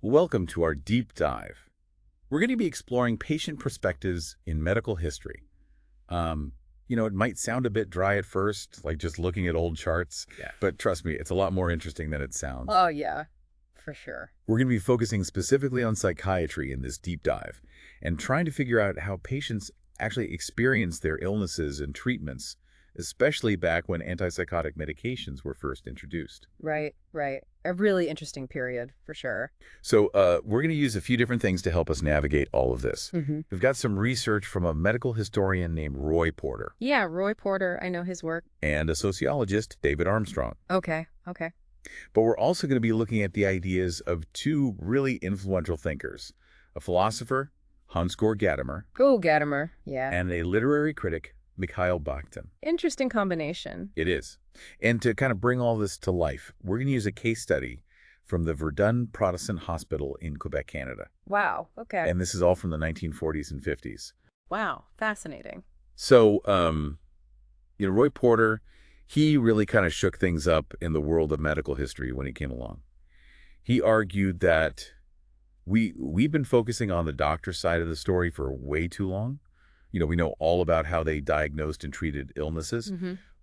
Welcome to our deep dive. We're going to be exploring patient perspectives in medical history. It might sound a bit dry at first, like just looking at old charts, Yeah. but trust me, it's a lot more interesting than it sounds. Oh, yeah, for sure. We're going to be focusing specifically on psychiatry in this deep dive and trying to figure out how patients actually experience their illnesses and treatments, especially back when antipsychotic medications were first introduced. Right. A really interesting period, for sure. So we're going to use a few different things to help us navigate all of this. We've got some research from a medical historian named Roy Porter Yeah, Roy Porter, I know his work. and a sociologist, David Armstrong. Okay. But we're also going to be looking at the ideas of two really influential thinkers, a philosopher, Hans-Georg Gadamer, Go, Gadamer. Yeah. and a literary critic, Mikhail Bakhtin. Interesting combination. It is. And to kind of bring all this to life, we're going to use a case study from the Verdun Protestant Hospital in Quebec, Canada. Wow. Okay. And this is all from the 1940s and 50s. Wow. Fascinating. So, Roy Porter, he really kind of shook things up in the world of medical history when he came along. He argued that we've been focusing on the doctor side of the story for way too long. We know all about how they diagnosed and treated illnesses.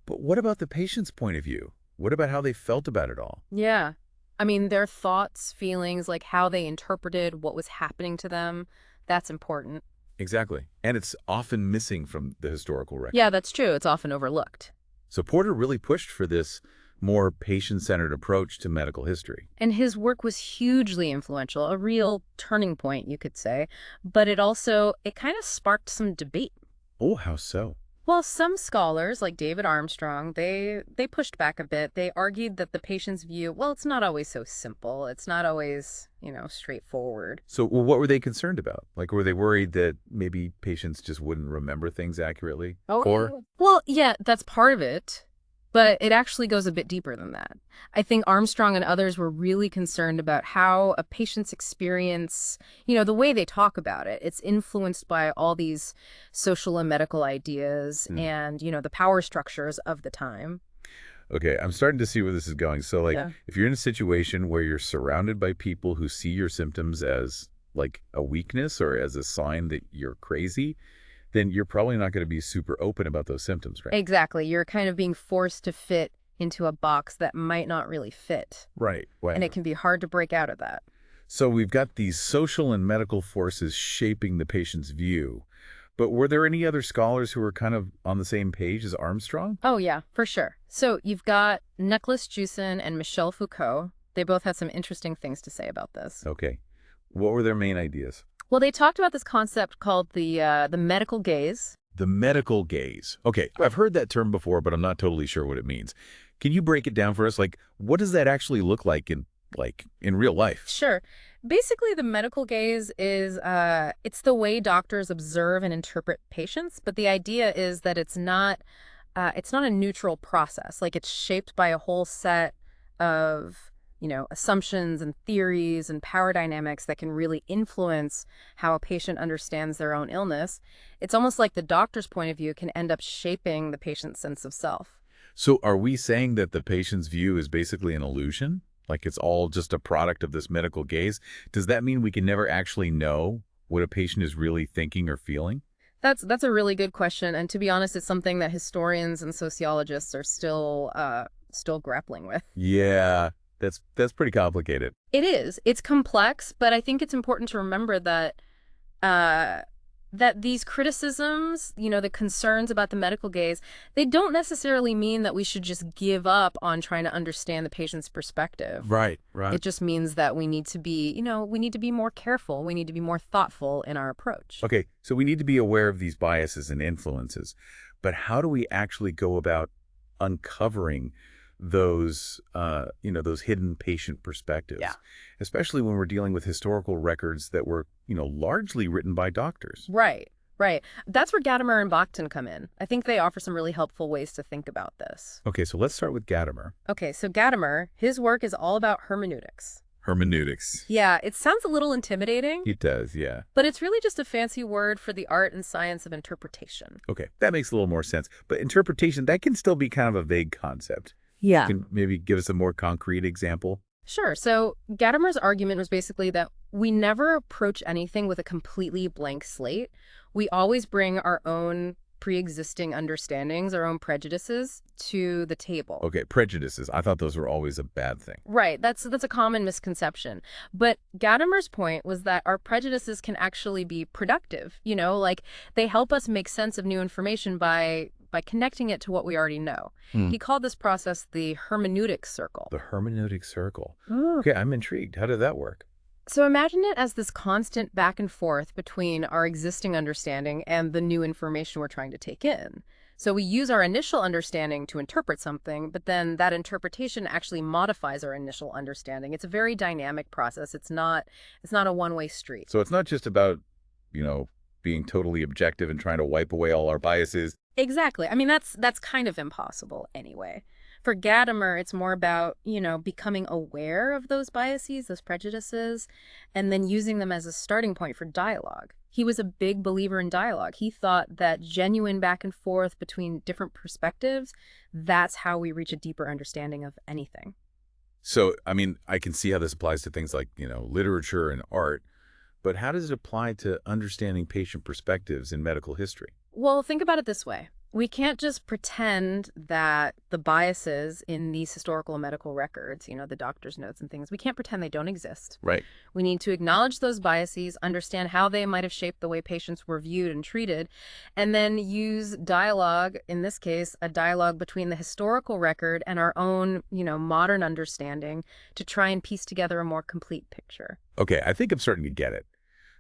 But what about the patient's point of view? What about how they felt about it all? Yeah. I mean, their thoughts, feelings, like how they interpreted what was happening to them, that's important. Exactly. And it's often missing from the historical record. Yeah, that's true. It's often overlooked. So Porter really pushed for this more patient-centered approach to medical history. And his work was hugely influential, a real turning point, you could say. But it kind of sparked some debate. Oh, how so? Well, some scholars, like David Armstrong, they pushed back a bit. They argued that the patient's view, well, it's not always so simple. It's not always, straightforward. So what were they concerned about? Like, were they worried that maybe patients just wouldn't remember things accurately? Well, yeah, that's part of it. But it actually goes a bit deeper than that. I think Armstrong and others were really concerned about how a patient's experience, the way they talk about it, it's influenced by all these social and medical ideas and, the power structures of the time. Okay, I'm starting to see where this is going. So, Yeah. if you're in a situation where you're surrounded by people who see your symptoms as, like, a weakness or as a sign that you're crazy, then you're probably not going to be super open about those symptoms, right? Exactly. You're kind of being forced to fit into a box that might not really fit. Right. And it can be hard to break out of that. So we've got these social and medical forces shaping the patient's view. But were there any other scholars who were kind of on the same page as Armstrong? Oh, yeah, for sure. So you've got Nicholas Jewson and Michel Foucault. They both had some interesting things to say about this. Okay. What were their main ideas? Well, they talked about this concept called the medical gaze. The medical gaze. Okay, I've heard that term before, but I'm not totally sure what it means. Can you break it down for us? Like, what does that actually look like in real life? Sure. Basically, the medical gaze is it's the way doctors observe and interpret patients, but the idea is that it's not a neutral process. Like, it's shaped by a whole set of assumptions and theories and power dynamics that can really influence how a patient understands their own illness. It's almost like the doctor's point of view can end up shaping the patient's sense of self. So are we saying that the patient's view is basically an illusion? Like it's all just a product of this medical gaze? Does that mean we can never actually know what a patient is really thinking or feeling? That's a really good question. And to be honest, it's something that historians and sociologists are still grappling with. Yeah. That's pretty complicated. It is. It's complex, but I think it's important to remember that that these criticisms, the concerns about the medical gaze, they don't necessarily mean that we should just give up on trying to understand the patient's perspective. Right. It just means that we need to be, more careful. We need to be more thoughtful in our approach. Okay, so we need to be aware of these biases and influences, but how do we actually go about uncovering those hidden patient perspectives, especially when we're dealing with historical records that were, largely written by doctors? Right. That's where Gadamer and Bakhtin come in. I think they offer some really helpful ways to think about this. Okay, so let's start with Gadamer. Okay, so Gadamer, his work is all about hermeneutics. Hermeneutics. Yeah, it sounds a little intimidating. It does, yeah. But it's really just a fancy word for the art and science of interpretation. Okay, that makes a little more sense. But interpretation, that can still be kind of a vague concept. Yeah. You can maybe give us a more concrete example? Sure. So Gadamer's argument was basically that we never approach anything with a completely blank slate. We always bring our own pre-existing understandings, our own prejudices to the table. Okay, prejudices. I thought those were always a bad thing. Right. That's a common misconception. But Gadamer's point was that our prejudices can actually be productive. Like they help us make sense of new information by connecting it to what we already know. Hmm. He called this process the hermeneutics circle. The hermeneutic circle. Mm. Okay, I'm intrigued. How did that work? So imagine it as this constant back and forth between our existing understanding and the new information we're trying to take in. So we use our initial understanding to interpret something, but then that interpretation actually modifies our initial understanding. It's a very dynamic process. It's not a one-way street. So it's not just about, you know, being totally objective and trying to wipe away all our biases. Exactly. I mean, that's kind of impossible anyway. For Gadamer, it's more about, becoming aware of those biases, those prejudices, and then using them as a starting point for dialogue. He was a big believer in dialogue. He thought that genuine back and forth between different perspectives, that's how we reach a deeper understanding of anything. So, I mean, I can see how this applies to things like, literature and art, but how does it apply to understanding patient perspectives in medical history? Well, think about it this way. We can't just pretend that the biases in these historical and medical records, the doctor's notes and things, we can't pretend they don't exist. Right. We need to acknowledge those biases, understand how they might have shaped the way patients were viewed and treated, and then use dialogue, in this case, a dialogue between the historical record and our own, modern understanding to try and piece together a more complete picture. Okay, I think I'm starting to get it.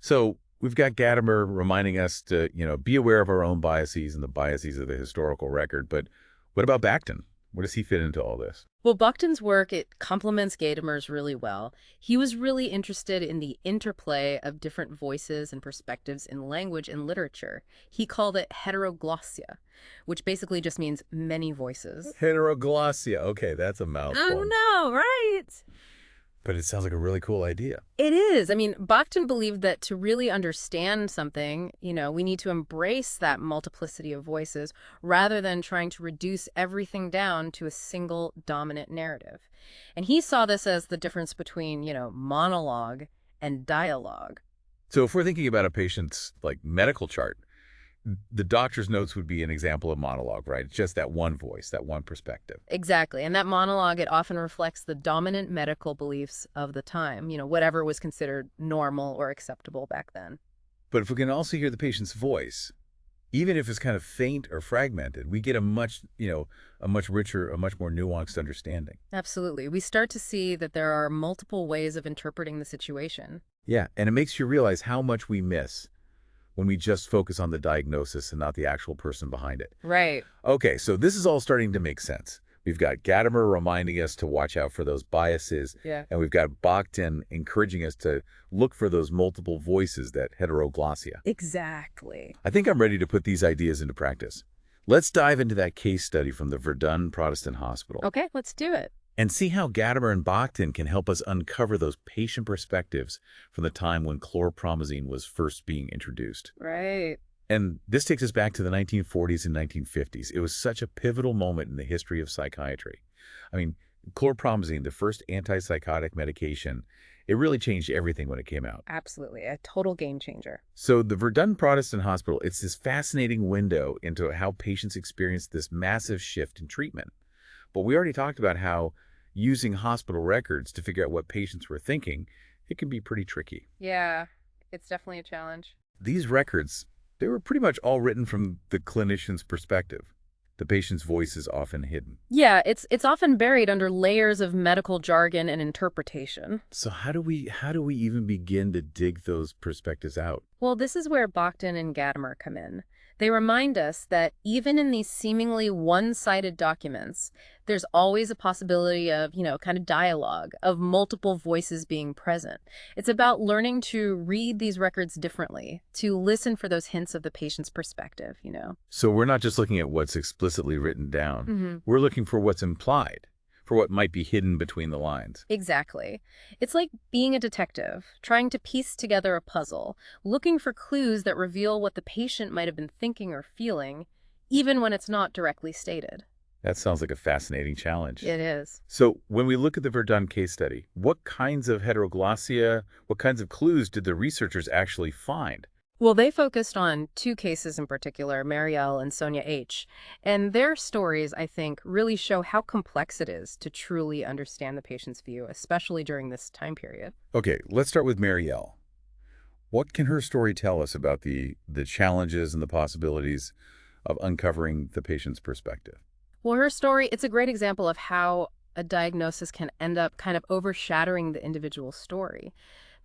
So we've got Gadamer reminding us to, be aware of our own biases and the biases of the historical record. But what about Bakhtin? Where does he fit into all this? Well, Bakhtin's work, it complements Gadamer's really well. He was really interested in the interplay of different voices and perspectives in language and literature. He called it heteroglossia, which basically just means many voices. Heteroglossia. Okay, that's a mouthful. Oh, no, right? But it sounds like a really cool idea. It is. I mean, Bakhtin believed that to really understand something, we need to embrace that multiplicity of voices rather than trying to reduce everything down to a single dominant narrative. And he saw this as the difference between, monologue and dialogue. So if we're thinking about a patient's medical chart, the doctor's notes would be an example of monologue, right? It's just that one voice, that one perspective. Exactly. And that monologue, it often reflects the dominant medical beliefs of the time, whatever was considered normal or acceptable back then. But if we can also hear the patient's voice, even if it's kind of faint or fragmented, we get a much richer, a much more nuanced understanding. Absolutely. We start to see that there are multiple ways of interpreting the situation. Yeah, and it makes you realize how much we miss when we just focus on the diagnosis and not the actual person behind it. Right. Okay, so this is all starting to make sense. We've got Gadamer reminding us to watch out for those biases, Yeah. and we've got Bakhtin encouraging us to look for those multiple voices, that heteroglossia. Exactly. I think I'm ready to put these ideas into practice. Let's dive into that case study from the Verdun Protestant Hospital Okay, let's do it. and see how Gadamer and Bakhtin can help us uncover those patient perspectives from the time when chlorpromazine was first being introduced. Right. And this takes us back to the 1940s and 1950s. It was such a pivotal moment in the history of psychiatry. I mean, chlorpromazine, the first antipsychotic medication, it really changed everything when it came out. Absolutely. A total game changer. So the Verdun Protestant Hospital, it's this fascinating window into how patients experienced this massive shift in treatment. But we already talked about how using hospital records to figure out what patients were thinking, it can be pretty tricky. Yeah, it's definitely a challenge. These records, they were pretty much all written from the clinician's perspective. The patient's voice is often hidden. Yeah, it's often buried under layers of medical jargon and interpretation. So how do we even begin to dig those perspectives out? Well, this is where Bakhtin and Gadamer come in. They remind us that even in these seemingly one-sided documents, there's always a possibility of, kind of dialogue, of multiple voices being present. It's about learning to read these records differently, to listen for those hints of the patient's perspective. So we're not just looking at what's explicitly written down. Mm-hmm. We're looking for what's implied, for what might be hidden between the lines. Exactly. It's like being a detective, trying to piece together a puzzle, looking for clues that reveal what the patient might have been thinking or feeling, even when it's not directly stated. That sounds like a fascinating challenge. It is. So when we look at the Verdun case study, what kinds of heteroglossia, what kinds of clues did the researchers actually find? Well, they focused on two cases in particular, Marielle and Sonia H. And their stories, I think, really show how complex it is to truly understand the patient's view, especially during this time period. Okay, let's start with Marielle. What can her story tell us about the challenges and the possibilities of uncovering the patient's perspective? Well, her story, it's a great example of how a diagnosis can end up kind of overshadowing the individual story.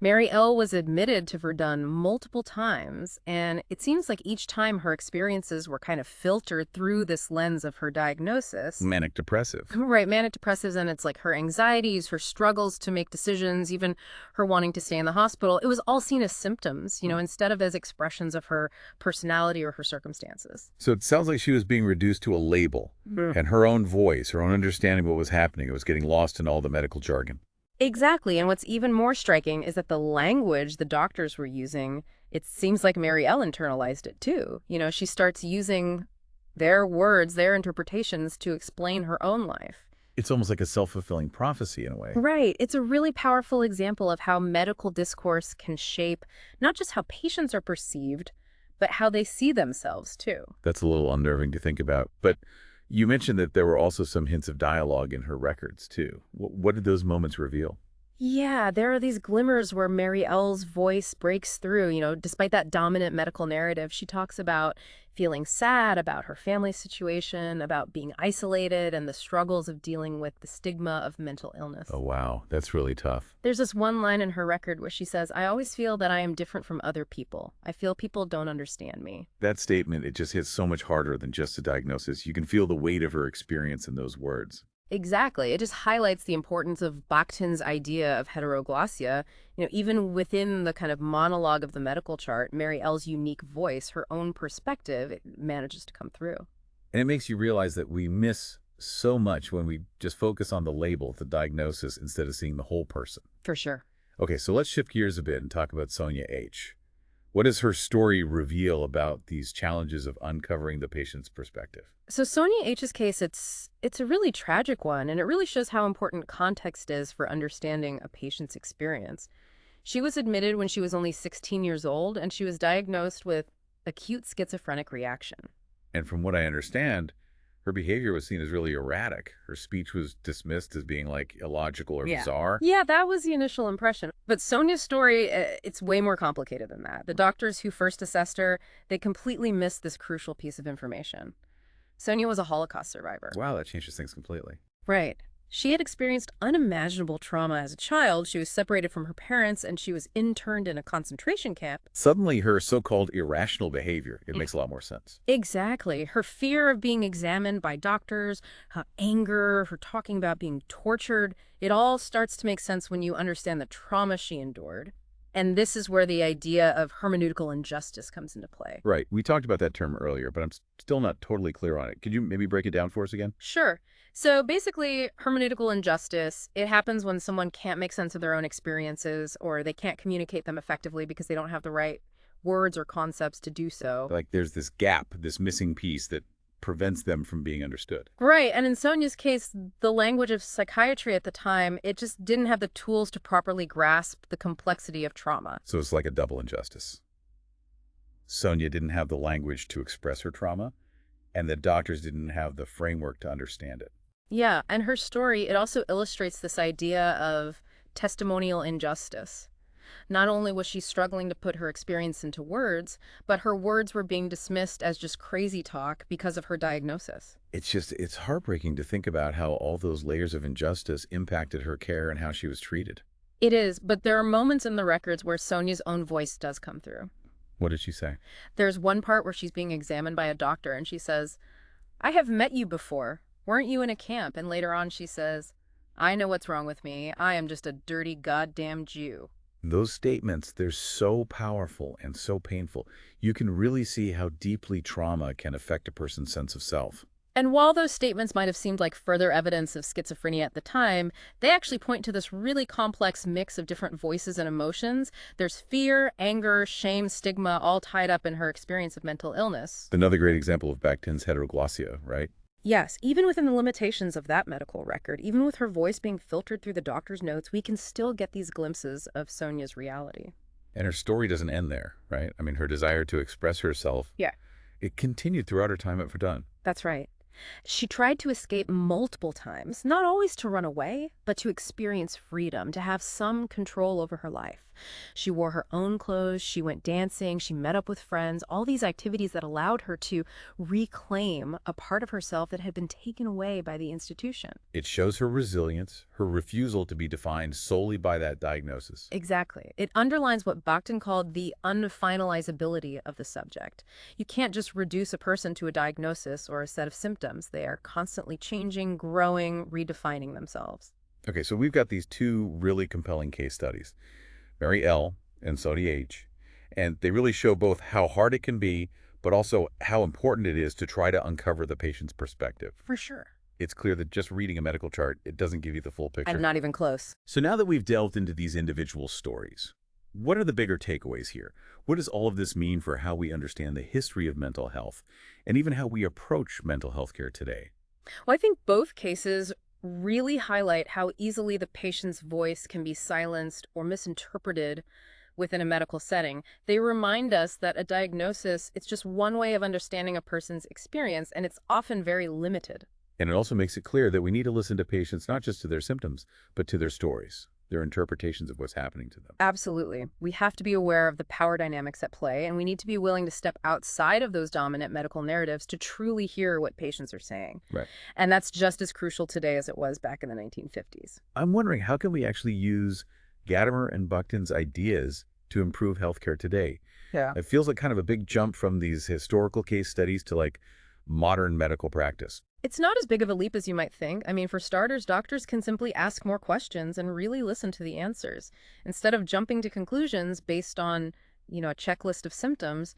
Mary L. was admitted to Verdun multiple times, and it seems like each time her experiences were kind of filtered through this lens of her diagnosis. Manic depressive. Right, manic depressives, and it's like her anxieties, her struggles to make decisions, even her wanting to stay in the hospital. It was all seen as symptoms, instead of as expressions of her personality or her circumstances. So it sounds like she was being reduced to a label, Mm. and her own voice, her own understanding of what was happening, it was getting lost in all the medical jargon. Exactly, and what's even more striking is that the language the doctors were using, it seems like Mary L. internalized it too. She starts using their words, their interpretations to explain her own life. It's almost like a self-fulfilling prophecy in a way. Right. It's a really powerful example of how medical discourse can shape not just how patients are perceived, but how they see themselves too. That's a little unnerving to think about. But you mentioned that there were also some hints of dialogue in her records, too. What did those moments reveal? Yeah, there are these glimmers where Mary L's voice breaks through, despite that dominant medical narrative. She talks about feeling sad about her family situation, about being isolated, and the struggles of dealing with the stigma of mental illness. Oh, wow. That's really tough. There's this one line in her record where she says, "I always feel that I am different from other people. I feel people don't understand me." That statement, it just hits so much harder than just a diagnosis. You can feel the weight of her experience in those words. Exactly. It just highlights the importance of Bakhtin's idea of heteroglossia. Even within the kind of monologue of the medical chart, Mary L's unique voice, her own perspective, it manages to come through. And it makes you realize that we miss so much when we just focus on the label, the diagnosis, instead of seeing the whole person. For sure. Okay, so let's shift gears a bit and talk about Sonia H. What does her story reveal about these challenges of uncovering the patient's perspective? So Sonia H's case, it's a really tragic one, and it really shows how important context is for understanding a patient's experience. She was admitted when she was only 16 years old, and she was diagnosed with acute schizophrenic reaction. And from what I understand, her behavior was seen as really erratic. Her speech was dismissed as being like illogical or bizarre. Yeah, that was the initial impression. But Sonia's story, it's way more complicated than that. The doctors who first assessed her, they completely missed this crucial piece of information. Sonia was a Holocaust survivor. Wow, that changes things completely. Right. She had experienced unimaginable trauma as a child. She was separated from her parents, and she was interned in a concentration camp. Suddenly, her so-called irrational behavior, it makes a lot more sense. Exactly. Her fear of being examined by doctors, her anger, her talking about being tortured, it all starts to make sense when you understand the trauma she endured. And this is where the idea of hermeneutical injustice comes into play. Right. We talked about that term earlier, but I'm still not totally clear on it. Could you maybe break it down for us again? Sure. So basically, hermeneutical injustice, it happens when someone can't make sense of their own experiences or they can't communicate them effectively because they don't have the right words or concepts to do so. Like there's this gap, this missing piece that prevents them from being understood. Right. And in Sonia's case, the language of psychiatry at the time, it just didn't have the tools to properly grasp the complexity of trauma. So it's like a double injustice. Sonia didn't have the language to express her trauma, and the doctors didn't have the framework to understand it. Yeah, and her story, it also illustrates this idea of testimonial injustice. Not only was she struggling to put her experience into words, but her words were being dismissed as just crazy talk because of her diagnosis. It's heartbreaking to think about how all those layers of injustice impacted her care and how she was treated. It is, but there are moments in the records where Sonia's own voice does come through. What did she say? There's one part where she's being examined by a doctor and she says, "I have met you before. Weren't you in a camp?" And later on she says, "I know what's wrong with me. I am just a dirty goddamn Jew." Those statements, they're so powerful and so painful. You can really see how deeply trauma can affect a person's sense of self. And while those statements might have seemed like further evidence of schizophrenia at the time, they actually point to this really complex mix of different voices and emotions. There's fear, anger, shame, stigma, all tied up in her experience of mental illness. Another great example of Bakhtin's heteroglossia, right? Yes, even within the limitations of that medical record, even with her voice being filtered through the doctor's notes, we can still get these glimpses of Sonia's reality. And her story doesn't end there, right? I mean, her desire to express herself, Yeah. it continued throughout her time at Verdun. That's right. She tried to escape multiple times, not always to run away, but to experience freedom, to have some control over her life. She wore her own clothes, she went dancing, she met up with friends, all these activities that allowed her to reclaim a part of herself that had been taken away by the institution. It shows her resilience, her refusal to be defined solely by that diagnosis. Exactly. It underlines what Bakhtin called the unfinalizability of the subject. You can't just reduce a person to a diagnosis or a set of symptoms. They are constantly changing, growing, redefining themselves. Okay, so we've got these two really compelling case studies, Mary L. and Sodi H. And they really show both how hard it can be, but also how important it is to try to uncover the patient's perspective. For sure. It's clear that just reading a medical chart, it doesn't give you the full picture. And not even close. So now that we've delved into these individual stories, what are the bigger takeaways here? What does all of this mean for how we understand the history of mental health and even how we approach mental health care today? Well, I think both cases really highlight how easily the patient's voice can be silenced or misinterpreted within a medical setting. They remind us that a diagnosis, it's just one way of understanding a person's experience, and it's often very limited. And it also makes it clear that we need to listen to patients not just to their symptoms, but to their stories, their interpretations of what's happening to them. Absolutely. We have to be aware of the power dynamics at play, and we need to be willing to step outside of those dominant medical narratives to truly hear what patients are saying. Right. And that's just as crucial today as it was back in the 1950s. I'm wondering, how can we actually use Gadamer and Bakhtin's ideas to improve healthcare today? Yeah. It feels like kind of a big jump from these historical case studies to like modern medical practice. It's not as big of a leap as you might think. I mean, for starters, doctors can simply ask more questions and really listen to the answers. Instead of jumping to conclusions based on, a checklist of symptoms,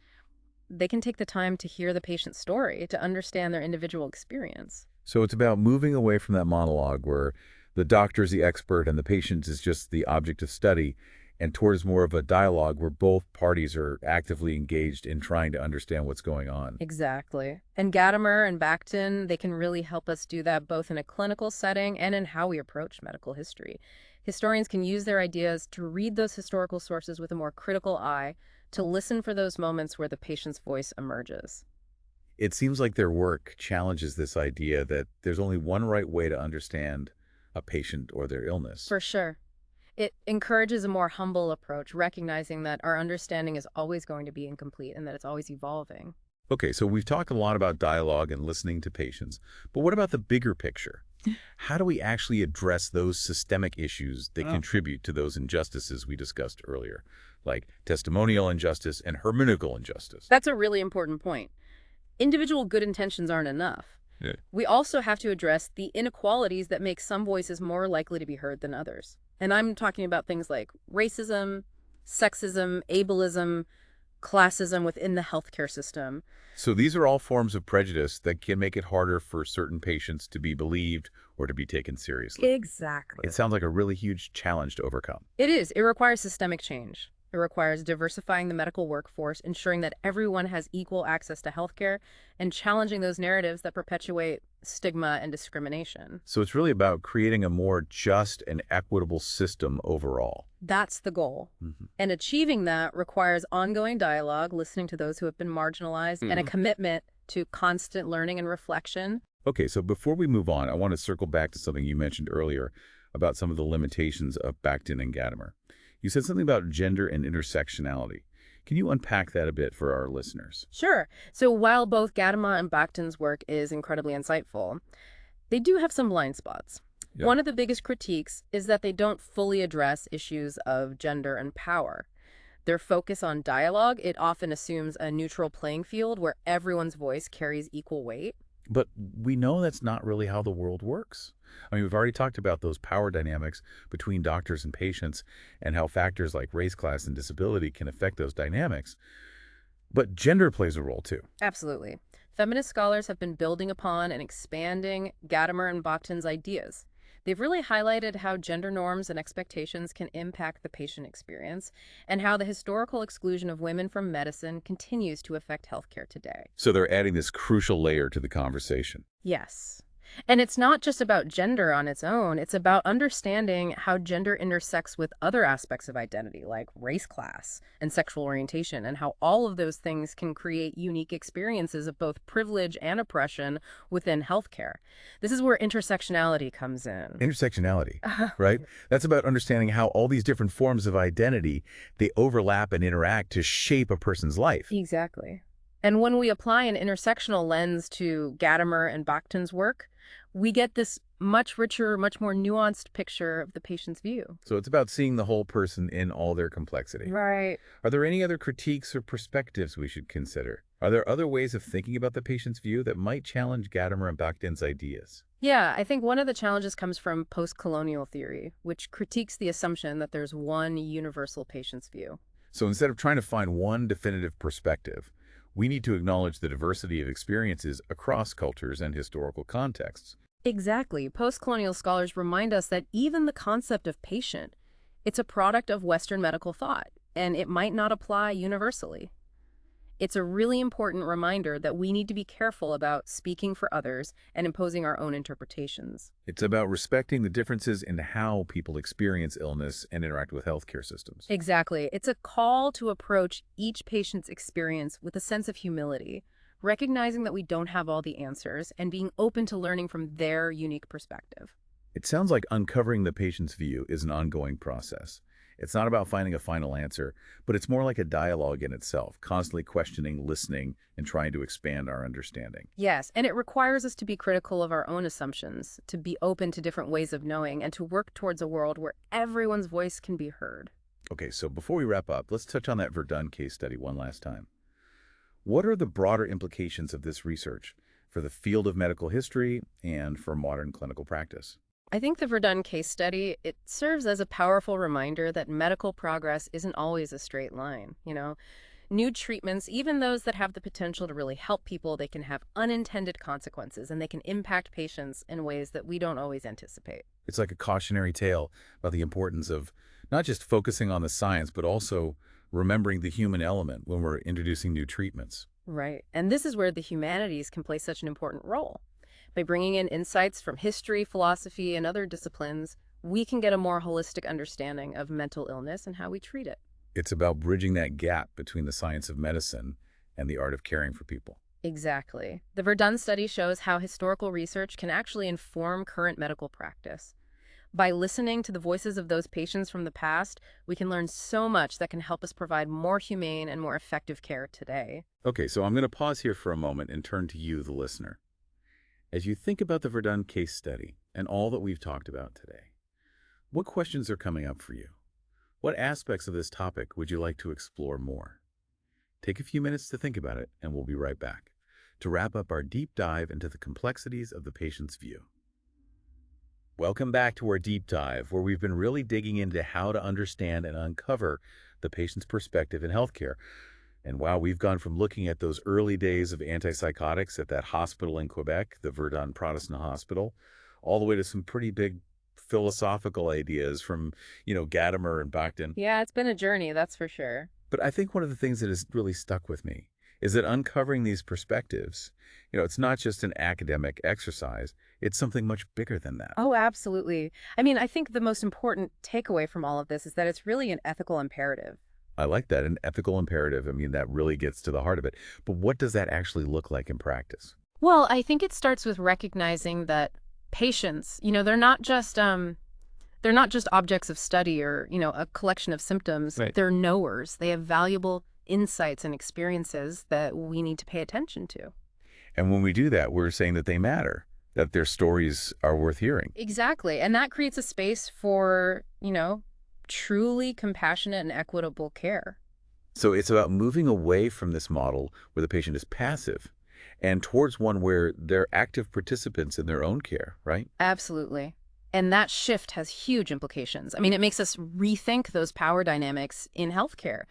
they can take the time to hear the patient's story, to understand their individual experience. So it's about moving away from that monologue where the doctor is the expert and the patient is just the object of study, and towards more of a dialogue where both parties are actively engaged in trying to understand what's going on. Exactly. And Gadamer and Bakhtin, they can really help us do that both in a clinical setting and in how we approach medical history. Historians can use their ideas to read those historical sources with a more critical eye, to listen for those moments where the patient's voice emerges. It seems like their work challenges this idea that there's only one right way to understand a patient or their illness. For sure. It encourages a more humble approach, recognizing that our understanding is always going to be incomplete and that it's always evolving. Okay, so we've talked a lot about dialogue and listening to patients, but what about the bigger picture? How do we actually address those systemic issues that contribute to those injustices we discussed earlier, like testimonial injustice and hermeneutical injustice? That's a really important point. Individual good intentions aren't enough. Yeah. We also have to address the inequalities that make some voices more likely to be heard than others. And I'm talking about things like racism, sexism, ableism, classism within the healthcare system. So these are all forms of prejudice that can make it harder for certain patients to be believed or to be taken seriously. Exactly. It sounds like a really huge challenge to overcome. It is. It requires systemic change. It requires diversifying the medical workforce, ensuring that everyone has equal access to healthcare, and challenging those narratives that perpetuate stigma and discrimination. So it's really about creating a more just and equitable system overall. That's the goal. And achieving that requires ongoing dialogue, listening to those who have been marginalized, and a commitment to constant learning and reflection. Okay, so before we move on, I want to circle back to something you mentioned earlier about some of the limitations of Bakhtin and Gadamer. You said something about gender and intersectionality. Can you unpack that a bit for our listeners? Sure. So while both Gadamer and Bakhtin's work is incredibly insightful, they do have some blind spots. Yeah. One of the biggest critiques is that they don't fully address issues of gender and power. Their focus on dialogue, it often assumes a neutral playing field where everyone's voice carries equal weight. But we know that's not really how the world works. I mean, we've already talked about those power dynamics between doctors and patients and how factors like race, class, and disability can affect those dynamics. But gender plays a role too. Absolutely. Feminist scholars have been building upon and expanding Gadamer and Bakhtin's ideas. They've really highlighted how gender norms and expectations can impact the patient experience and how the historical exclusion of women from medicine continues to affect healthcare today. So they're adding this crucial layer to the conversation. Yes. And it's not just about gender on its own, it's about understanding how gender intersects with other aspects of identity, like race, class, and sexual orientation, and how all of those things can create unique experiences of both privilege and oppression within healthcare. This is where intersectionality comes in. Intersectionality, right? That's about understanding how all these different forms of identity, they overlap and interact to shape a person's life. Exactly. And when we apply an intersectional lens to Gadamer and Bakhtin's work, we get this much richer, much more nuanced picture of the patient's view. So it's about seeing the whole person in all their complexity. Right. Are there any other critiques or perspectives we should consider? Are there other ways of thinking about the patient's view that might challenge Gadamer and Bakhtin's ideas? Yeah, I think one of the challenges comes from post-colonial theory, which critiques the assumption that there's one universal patient's view. So instead of trying to find one definitive perspective, we need to acknowledge the diversity of experiences across cultures and historical contexts. Exactly. Post-colonial scholars remind us that even the concept of patient, it's a product of Western medical thought, and it might not apply universally. It's a really important reminder that we need to be careful about speaking for others and imposing our own interpretations. It's about respecting the differences in how people experience illness and interact with healthcare systems. Exactly. It's a call to approach each patient's experience with a sense of humility, recognizing that we don't have all the answers and being open to learning from their unique perspective. It sounds like uncovering the patient's view is an ongoing process. It's not about finding a final answer, but it's more like a dialogue in itself, constantly questioning, listening, and trying to expand our understanding. Yes, and it requires us to be critical of our own assumptions, to be open to different ways of knowing, and to work towards a world where everyone's voice can be heard. Okay, so before we wrap up, let's touch on that Verdun case study one last time. What are the broader implications of this research for the field of medical history and for modern clinical practice? I think the Verdun case study, it serves as a powerful reminder that medical progress isn't always a straight line, New treatments, even those that have the potential to really help people, they can have unintended consequences and they can impact patients in ways that we don't always anticipate. It's like a cautionary tale about the importance of not just focusing on the science, but also remembering the human element when we're introducing new treatments. Right. And this is where the humanities can play such an important role. By bringing in insights from history, philosophy, and other disciplines, we can get a more holistic understanding of mental illness and how we treat it. It's about bridging that gap between the science of medicine and the art of caring for people. Exactly. The Verdun study shows how historical research can actually inform current medical practice. By listening to the voices of those patients from the past, we can learn so much that can help us provide more humane and more effective care today. Okay, so I'm going to pause here for a moment and turn to you, the listener. As you think about the Verdun case study and all that we've talked about today, what questions are coming up for you? What aspects of this topic would you like to explore more? Take a few minutes to think about it, and we'll be right back to wrap up our deep dive into the complexities of the patient's view. Welcome back to our deep dive, where we've been really digging into how to understand and uncover the patient's perspective in healthcare. And wow, we've gone from looking at those early days of antipsychotics at that hospital in Quebec, the Verdun Protestant Hospital, all the way to some pretty big philosophical ideas from, Gadamer and Bakhtin. Yeah, it's been a journey, that's for sure. But I think one of the things that has really stuck with me is that uncovering these perspectives, it's not just an academic exercise, it's something much bigger than that. Oh, absolutely. I think the most important takeaway from all of this is that it's really an ethical imperative. I like that, an ethical imperative. That really gets to the heart of it. But what does that actually look like in practice? Well, I think it starts with recognizing that patients, they're not just objects of study or, a collection of symptoms. Right. They're knowers. They have valuable insights and experiences that we need to pay attention to. And when we do that, we're saying that they matter, that their stories are worth hearing. Exactly. And that creates a space for, truly compassionate and equitable care. So it's about moving away from this model where the patient is passive and towards one where they're active participants in their own care, right? Absolutely. And that shift has huge implications. It makes us rethink those power dynamics in healthcare,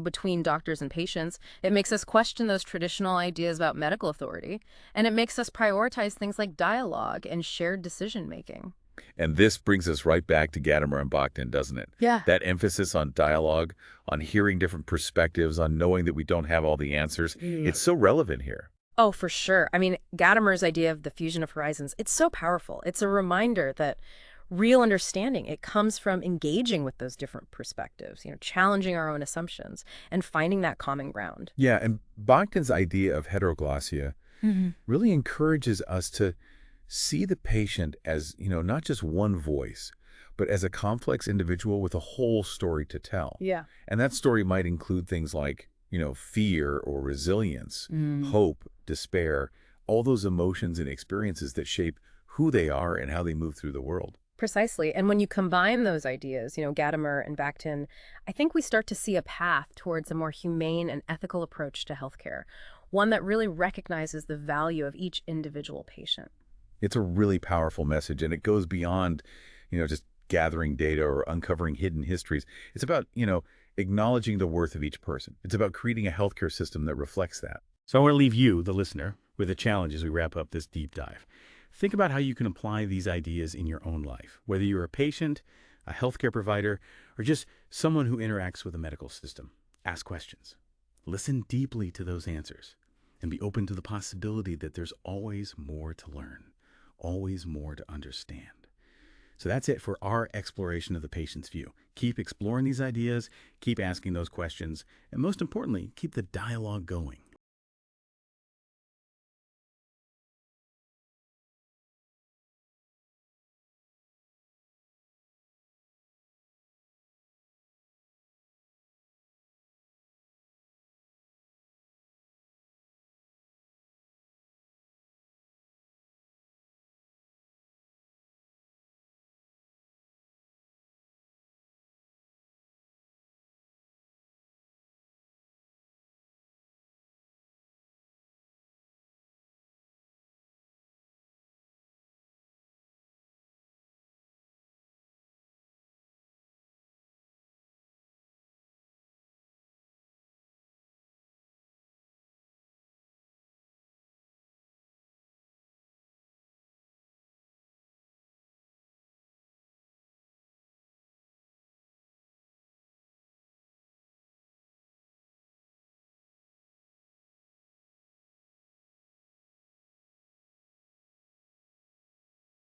between doctors and patients. It makes us question those traditional ideas about medical authority. And it makes us prioritize things like dialogue and shared decision-making. And this brings us right back to Gadamer and Bakhtin, doesn't it? Yeah. That emphasis on dialogue, on hearing different perspectives, on knowing that we don't have all the answers. It's so relevant here. Oh, for sure. I mean, Gadamer's idea of the fusion of horizons, it's so powerful. It's a reminder that real understanding, it comes from engaging with those different perspectives, challenging our own assumptions and finding that common ground. Yeah, and Bakhtin's idea of heteroglossia really encourages us to see the patient as, not just one voice, but as a complex individual with a whole story to tell. Yeah. And that story might include things like, fear or resilience, hope, despair, all those emotions and experiences that shape who they are and how they move through the world. Precisely. And when you combine those ideas, Gadamer and Bakhtin, I think we start to see a path towards a more humane and ethical approach to healthcare, one that really recognizes the value of each individual patient. It's a really powerful message, and it goes beyond, just gathering data or uncovering hidden histories. It's about, acknowledging the worth of each person. It's about creating a healthcare system that reflects that. So I want to leave you, the listener, with a challenge as we wrap up this deep dive. Think about how you can apply these ideas in your own life, whether you're a patient, a healthcare provider, or just someone who interacts with the medical system. Ask questions. Listen deeply to those answers, and be open to the possibility that there's always more to learn, always more to understand. So that's it for our exploration of the patient's view. Keep exploring these ideas, keep asking those questions, and most importantly, keep the dialogue going.